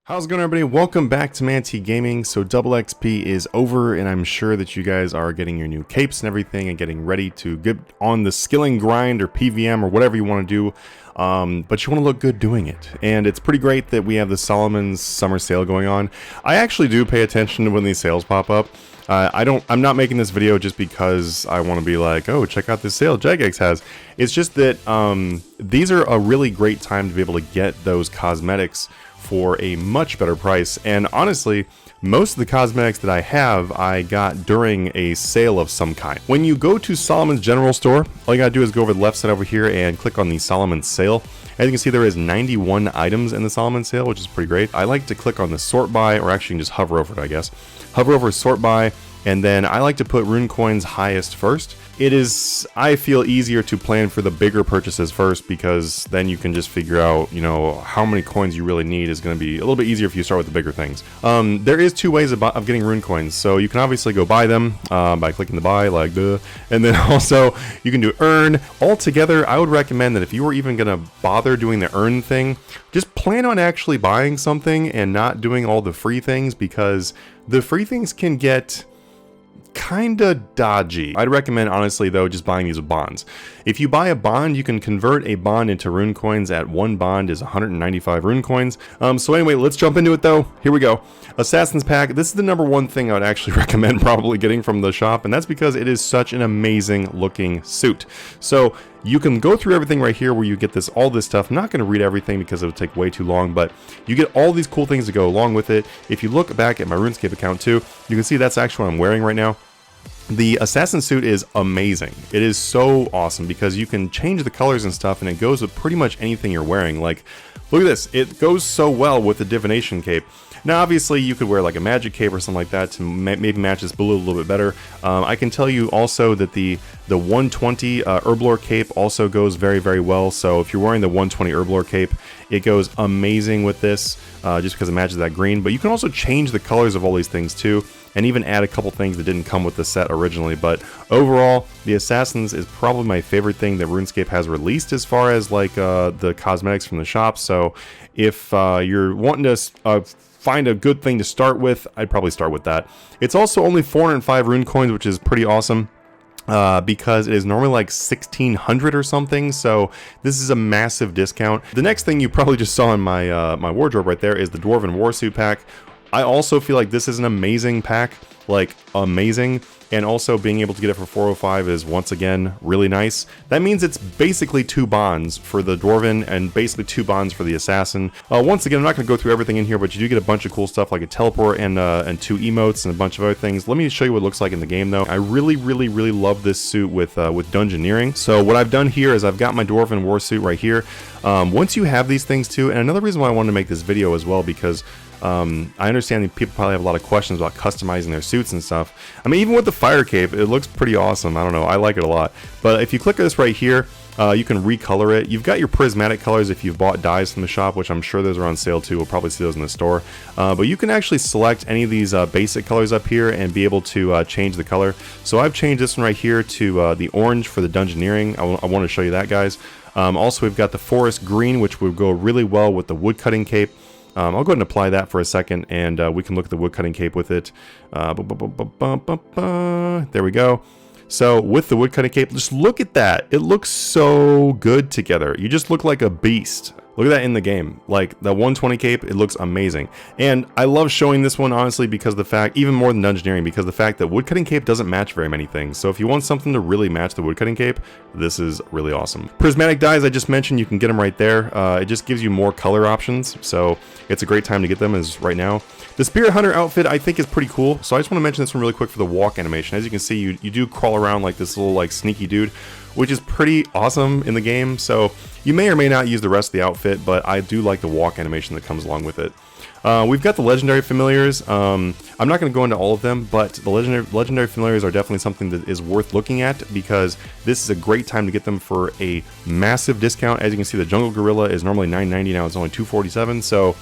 How's it going, everybody? Welcome back to Manatee Gaming. So double XP is over, and I'm sure that you guys are getting your new capes and everything and getting ready to get on the skilling grind or PVM or whatever you want to do. But you want to look good doing it. And it's pretty great that we have the Solomon's summer sale going on. I actually do pay attention to when these sales pop up. I'm not making this video just because I want to be like, oh, check out this sale Jagex has. It's just that these are a really great time to be able to get those cosmetics for a much better price. And honestly, most of the cosmetics that I have, I got during a sale of some kind. When you go to Solomon's General Store, all you gotta do is go over the left side over here and click on the Solomon sale. As you can see, there is 91 items in the Solomon sale, which is pretty great. I like to click on the sort by, or actually you can just hover over it, I guess. Hover over sort by, and then I like to put rune coins highest first. It is, I feel, easier to plan for the bigger purchases first, because then you can just figure out, you know, how many coins you really need is going to be a little bit easier if you start with the bigger things. There is two ways of getting rune coins. So you can obviously go buy them by clicking the buy, like the, and then also you can do earn. Altogether, I would recommend that if you were even going to bother doing the earn thing, just plan on actually buying something and not doing all the free things, because the free things can get kinda dodgy. I'd recommend, honestly, though, just buying these with bonds. If you buy a bond, you can convert a bond into rune coins. At one bond is 195 rune coins. So anyway, let's jump into it, though. Here we go. Assassin's Pack. This is the #1 thing I would actually recommend probably getting from the shop, and that's because it is such an amazing looking suit. So you can go through everything right here where you get all this stuff. I'm not going to read everything because it would take way too long, but you get all these cool things to go along with it. If you look back at my Runescape account too, you can see that's actually what I'm wearing right now. The assassin suit is amazing. It is so awesome because you can change the colors and stuff, and it goes with pretty much anything you're wearing. Like, look at this. It goes so well with the divination cape. Now, obviously, you could wear like a magic cape or something like that to maybe match this blue a little bit better. I can tell you also that the 120 Herblore cape also goes very, very well. So if you're wearing the 120 Herblore cape, it goes amazing with this just because it matches that green. But you can also change the colors of all these things too, and even add a couple things that didn't come with the set originally. But overall, the Assassins is probably my favorite thing that RuneScape has released as far as like the cosmetics from the shop. So if you're wanting to find a good thing to start with, I'd probably start with that. It's also only 405 rune coins, which is pretty awesome. Because it is normally like 1,600 or something, so this is a massive discount. The next thing you probably just saw in my my wardrobe right there is the Dwarven Warsuit pack. I also feel like this is an amazing pack, like amazing, and also being able to get it for 405 is once again really nice. That means it's basically 2 bonds for the Dwarven and basically 2 bonds for the Assassin. Once again, I'm not going to go through everything in here, but you do get a bunch of cool stuff like a teleport and 2 emotes and a bunch of other things. Let me show you what it looks like in the game though. I really love this suit with dungeoneering. So what I've done here is I've got my Dwarven Warsuit right here. Once you have these things too, and another reason why I wanted to make this video as well, because I understand that people probably have a lot of questions about customizing their suits and stuff. I mean, even with the fire cape, it looks pretty awesome. I don't know, I like it a lot. But if you click this right here, you can recolor it. You've got your prismatic colors if you've bought dyes from the shop, which I'm sure those are on sale too. We'll probably see those in the store. But you can actually select any of these basic colors up here and be able to change the color. So I've changed this one right here to the orange for the dungeoneering. I want to show you that, guys. Also, we've got the forest green, which would go really well with the woodcutting cape. I'll go ahead and apply that for a second, and we can look at the woodcutting cape with it. There we go. So with the woodcutting cape, just look at that. It looks so good together. You just look like a beast. Look at that in the game. Like the 120 cape, it looks amazing. And I love showing this one, honestly, because the fact, even more than dungeoneering, because the fact that woodcutting cape doesn't match very many things. So if you want something to really match the woodcutting cape, this is really awesome. Prismatic Dies, I just mentioned, you can get them right there. It just gives you more color options. So it's a great time to get them as right now. The Spirit Hunter outfit, I think, is pretty cool. So I just want to mention this one really quick for the walk animation. As you can see, you do crawl around like this little like sneaky dude, which is pretty awesome in the game. So you may or may not use the rest of the outfit, but I do like the walk animation that comes along with it. We've got the legendary familiars. I'm not going to go into all of them, but the legendary familiars are definitely something that is worth looking at, because this is a great time to get them for a massive discount. As you can see, the jungle gorilla is normally $9.90, now it's only $2.47. So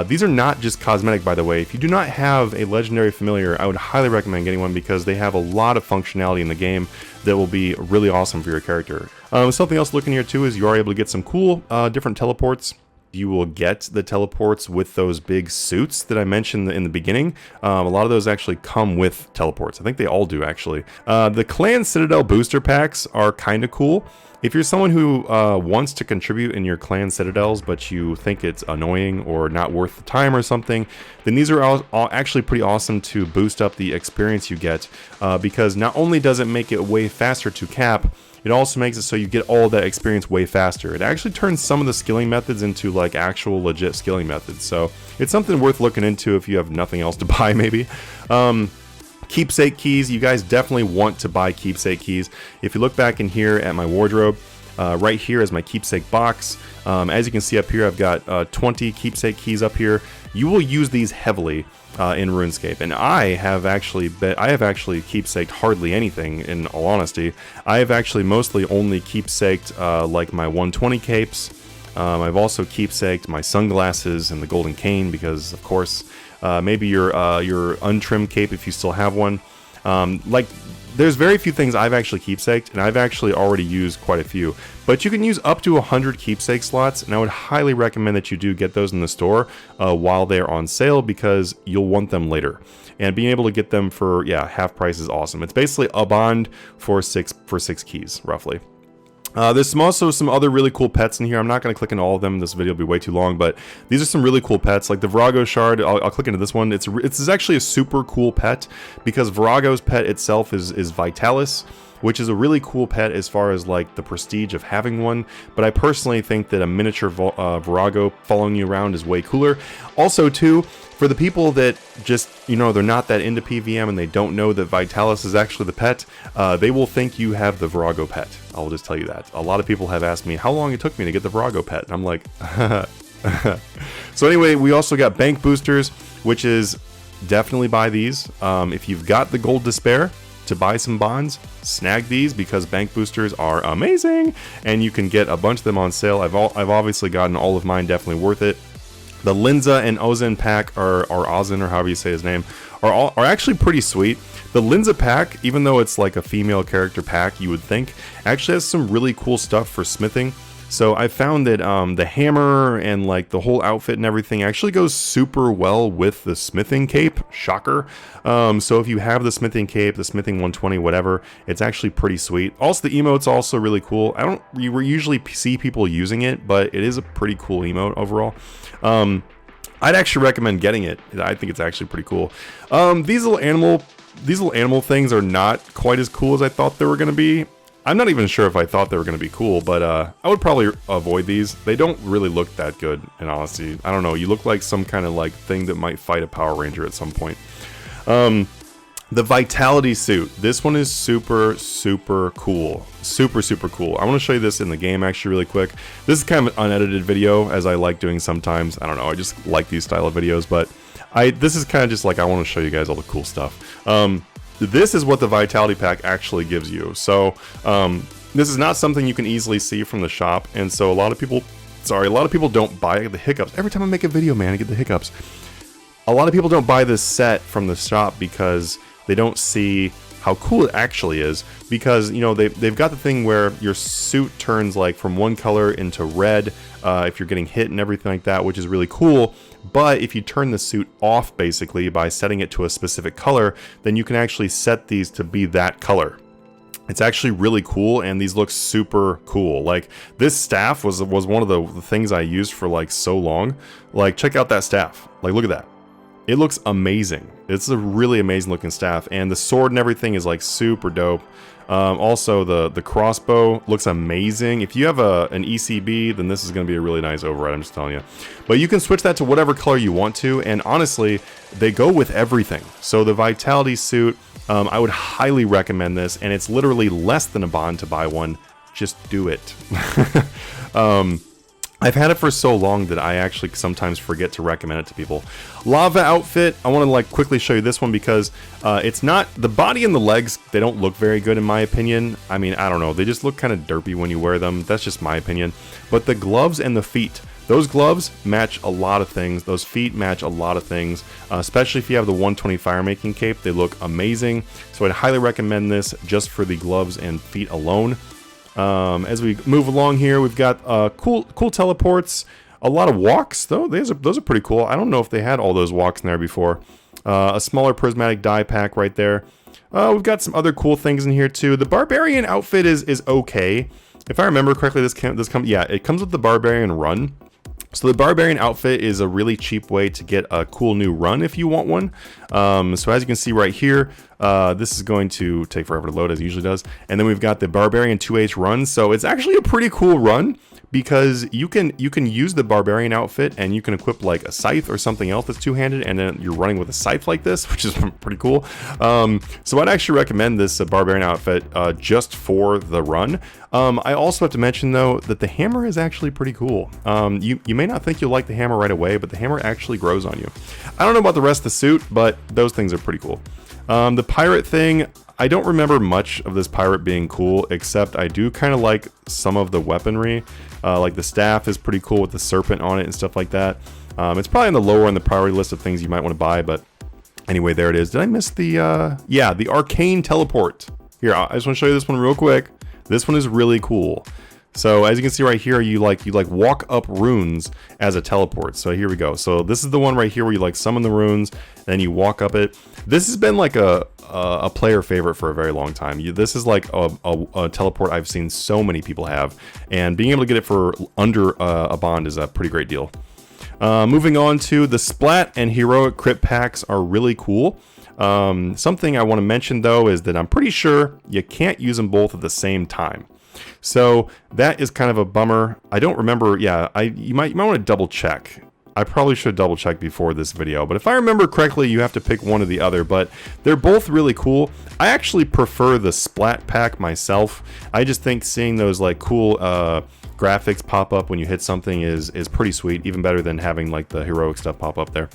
these are not just cosmetic, by the way. If you do not have a legendary familiar, I would highly recommend getting one, because they have a lot of functionality in the game that will be really awesome for your character. Something else looking here too is you are able to get some cool different teleports. you will get the teleports with those big suits that I mentioned in the beginning. A lot of those actually come with teleports. I think they all do, actually. The Clan Citadel booster packs are kind of cool. If you're someone who wants to contribute in your Clan Citadels, but you think it's annoying or not worth the time or something, then these are all actually pretty awesome to boost up the experience you get, because not only does it make it way faster to cap, it also makes it so you get all that experience way faster. It actually turns some of the skilling methods into like actual legit skilling methods. So it's something worth looking into if you have nothing else to buy, maybe. Keepsake Keys, you guys definitely want to buy Keepsake Keys. If you look back in here at my wardrobe, right here is my Keepsake box. As you can see up here, I've got 20 Keepsake Keys up here. You will use these heavily in RuneScape, and I have actually keepsaked hardly anything, in all honesty. I have actually mostly only keepsaked like my 120 capes. I've also keepsaked my sunglasses and the golden cane because, of course, maybe your untrimmed cape if you still have one. Like, there's very few things I've actually keepsaked, and I've actually already used quite a few. But you can use up to 100 keepsake slots, and I would highly recommend that you do get those in the store while they're on sale, because you'll want them later. And being able to get them for, yeah, half price is awesome. It's basically a bond for six keys, roughly. There's also some other really cool pets in here. I'm not going to click into all of them. This video will be way too long, but these are some really cool pets. Like the Virgo Shard, I'll click into this one. It's actually a super cool pet because Virago's pet itself is Vitalis, which is a really cool pet as far as like the prestige of having one. But I personally think that a miniature Virago following you around is way cooler. Also, too, for the people that just, you know, they're not that into PVM and they don't know that Vitalis is actually the pet, they will think you have the Virago pet. I'll just tell you that. A lot of people have asked me how long it took me to get the Virago pet, and I'm like, So anyway, we also got bank boosters, which is definitely buy these. If you've got the gold to spare to buy some bonds, snag these because bank boosters are amazing, and you can get a bunch of them on sale. I've obviously gotten all of mine, definitely worth it. The Linza and Ozen pack, or Ozen, or however you say his name, are actually pretty sweet. The Linza pack, even though it's like a female character pack, you would think, actually has some really cool stuff for smithing. So I found that the hammer and like the whole outfit and everything actually goes super well with the smithing cape. Shocker. So if you have the smithing cape, the smithing 120, whatever, it's actually pretty sweet. Also, the emote's also really cool. You usually see people using it, but it is a pretty cool emote overall. I'd actually recommend getting it. I think it's actually pretty cool. These little animal things are not quite as cool as I thought they were going to be. I'm not even sure if I thought they were going to be cool, but I would probably avoid these. They don't really look that good, in honesty. I don't know. You look like some kind of like thing that might fight a Power Ranger at some point. The Vitality suit. This one is super, super cool. Super, super cool. I want to show you this in the game actually really quick. This is kind of an unedited video, as I like doing sometimes. I don't know. I just like these style of videos, but this is kind of just like I want to show you guys all the cool stuff. This is what the Vitality Pack actually gives you. So, this is not something you can easily see from the shop, and so a lot of people don't buy the hiccups. Every time I make a video, man, I get the hiccups. A lot of people don't buy this set from the shop because they don't see how cool it actually is, because, you know, they've got the thing where your suit turns like from one color into red if you're getting hit and everything like that, which is really cool. But if you turn the suit off basically by setting it to a specific color, then you can actually set these to be that color. It's actually really cool, and these look super cool. Like, this staff was one of the things I used for like so long. Like, check out that staff. Like, look at that. It looks amazing. It's a really amazing looking staff, and the sword and everything is like super dope. Also, the crossbow looks amazing. If you have an ECB, then this is going to be a really nice override, I'm just telling you. But you can switch that to whatever color you want to, and honestly, they go with everything. So the Vitality suit, I would highly recommend this, and it's literally less than a bond to buy one. Just do it. I've had it for so long that I actually sometimes forget to recommend it to people. Lava outfit, I want to like quickly show you this one because it's not, the body and the legs, they don't look very good in my opinion. I mean, I don't know, they just look kind of derpy when you wear them. That's just my opinion. But the gloves and the feet, those gloves match a lot of things. Those feet match a lot of things, especially if you have the 120 fire making cape. They look amazing. So I'd highly recommend this just for the gloves and feet alone. As we move along here, we've got cool teleports. A lot of walks, though. Those are pretty cool. I don't know if they had all those walks in there before. A smaller Prismatic Die pack right there. We've got some other cool things in here, too. The Barbarian Outfit is okay. If I remember correctly, it comes with the Barbarian Run. So the Barbarian Outfit is a really cheap way to get a cool new run if you want one. So as you can see right here, this is going to take forever to load, as it usually does. And then we've got the Barbarian 2H run. So it's actually a pretty cool run, because you can use the Barbarian Outfit and you can equip like a scythe or something else that's two-handed, and then you're running with a scythe like this, which is pretty cool. So I'd actually recommend this Barbarian Outfit just for the run. I also have to mention, though, that the hammer is actually pretty cool. You may not think you'll like the hammer right away, but the hammer actually grows on you. I don't know about the rest of the suit, but those things are pretty cool. The pirate thing, I don't remember much of this pirate being cool, except I do kind of like some of the weaponry. Like the staff is pretty cool with the serpent on it and stuff like that. It's probably on the lower on the priority list of things you might want to buy, but anyway, there it is. Did I miss the, the Arcane Teleport. Here, I just want to show you this one real quick. This one is really cool. So as you can see right here, you walk up runes as a teleport. So here we go. So this is the one right here where you like summon the runes, then you walk up it. This has been like a player favorite for a very long time. This is like a teleport I've seen so many people have, and being able to get it for under a bond is a pretty great deal. Moving on to the Splat and Heroic crit packs are really cool. Something I want to mention, though, is that I'm pretty sure you can't use them both at the same time. So that is kind of a bummer. I don't remember. Yeah, you might want to double check. I probably should double check before this video, but if I remember correctly, you have to pick one or the other, but they're both really cool. I actually prefer the Splat pack myself. I just think seeing those like cool graphics pop up when you hit something is pretty sweet, even better than having like the heroic stuff pop up there.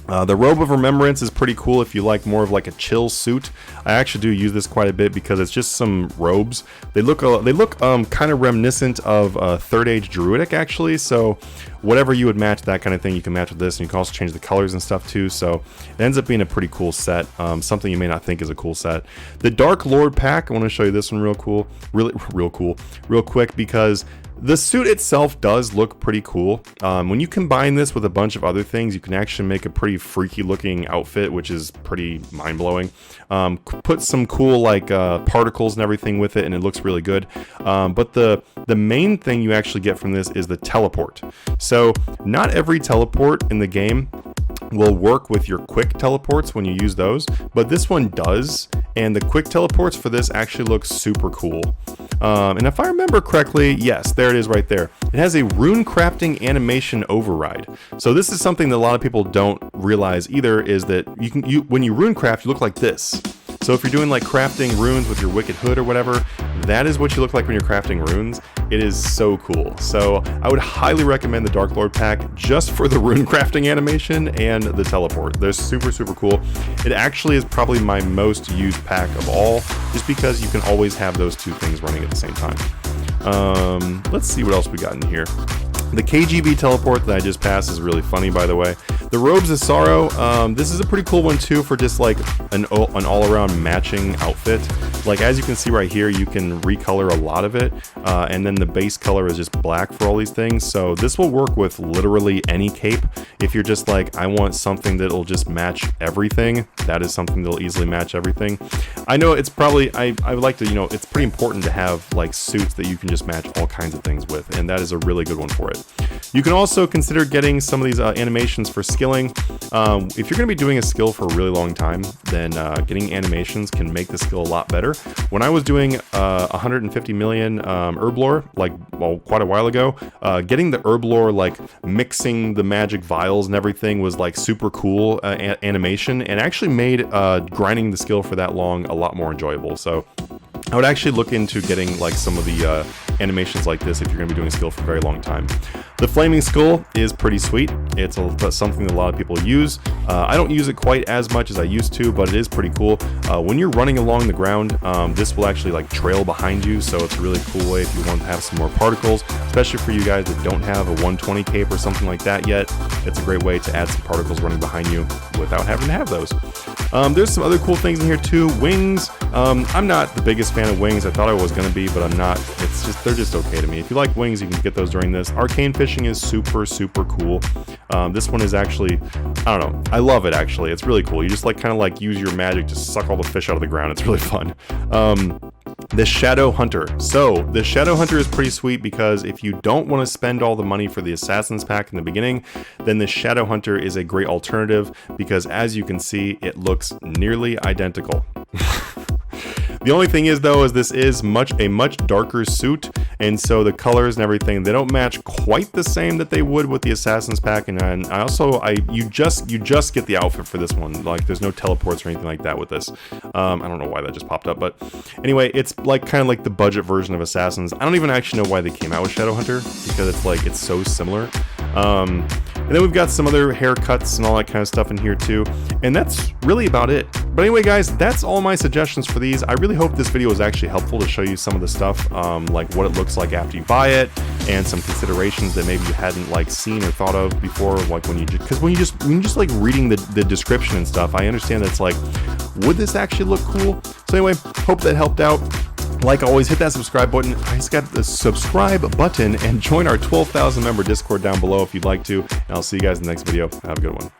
The Robe of Remembrance is pretty cool if you like more of like a chill suit. I actually do use this quite a bit because it's just some robes. They look kind of reminiscent of Third Age Druidic, actually. So whatever you would match, that kind of thing, you can match with this, and you can also change the colors and stuff too. So it ends up being a pretty cool set. Something you may not think is a cool set. The Dark Lord pack, I want to show you this one real quick, because the suit itself does look pretty cool. When you combine this with a bunch of other things, you can actually make a pretty freaky looking outfit, which is pretty mind-blowing. Put some cool like particles and everything with it, and it looks really good. But the main thing you actually get from this is the teleport. So not every teleport in the game will work with your quick teleports when you use those, but this one does, and the quick teleports for this actually look super cool. And if I remember correctly, yes, there it is right there. It has a rune crafting animation override. So this is something that a lot of people don't realize either, is that when you rune craft, you look like this. So if you're doing like crafting runes with your Wicked Hood or whatever, that is what you look like when you're crafting runes. It is so cool. So I would highly recommend the Dark Lord pack just for the rune crafting animation and the teleport. They're super, super cool. It actually is probably my most used pack of all, just because you can always have those two things running at the same time. Let's see what else we got in here. The KGB teleport that I just passed is really funny, by the way. The Robes of Sorrow, this is a pretty cool one too for just like an all-around matching outfit. Like as you can see right here, you can recolor a lot of it, and then the base color is just black for all these things. So this will work with literally any cape. If you're just like, I want something that'll just match everything, that is something that'll easily match everything. I know it's probably, I would like to, it's pretty important to have like suits that you can just match all kinds of things with, and that is a really good one for it. You can also consider getting some of these animations for skilling. If you're going to be doing a skill for a really long time, then getting animations can make the skill a lot better. When I was doing 150 million herb lore, quite a while ago, getting the herb lore, like mixing the magic vials and everything, was like super cool animation, and actually made grinding the skill for that long a lot more enjoyable. So I would actually look into getting like some of the animations like this if you're going to be doing a skill for a very long time. The Flaming Skull is pretty sweet. It's something that a lot of people use. I don't use it quite as much as I used to, but it is pretty cool. When you're running along the ground, this will actually like trail behind you, so it's a really cool way if you want to have some more particles, especially for you guys that don't have a 120 cape or something like that yet. It's a great way to add some particles running behind you without having to have those. There's some other cool things in here too. Wings. I'm not the biggest fan of wings. I thought I was going to be, but I'm not. It's just, they're just okay to me. If you like wings, you can get those during this. Arcane fishing is super, super cool. This one is actually, I don't know, I love it actually. It's really cool. You just like kind of like use your magic to suck all the fish out of the ground. It's really fun. The Shadow Hunter. So the Shadow Hunter is pretty sweet because if you don't want to spend all the money for the Assassin's Pack in the beginning, then the Shadow Hunter is a great alternative because as you can see, it looks nearly identical. The only thing is though, is this is a much darker suit, and so the colors and everything, they don't match quite the same that they would with the Assassin's Pack. And you just get the outfit for this one. Like there's no teleports or anything like that with this. I don't know why that just popped up, but anyway, it's like kind of like the budget version of Assassins. I don't even actually know why they came out with Shadowhunter because it's so similar. And then we've got some other haircuts and all that kind of stuff in here too. And that's really about it. But anyway, guys, that's all my suggestions for these. I really hope this video was actually helpful to show you some of the stuff, like what it looks like after you buy it, and some considerations that maybe you hadn't like seen or thought of before. Like when you just like reading the description and stuff, I understand that it's like, would this actually look cool? So anyway, hope that helped out. Like always, hit that subscribe button. I just got the subscribe button and join our 12,000 member Discord down below if you'd like to. And I'll see you guys in the next video. Have a good one.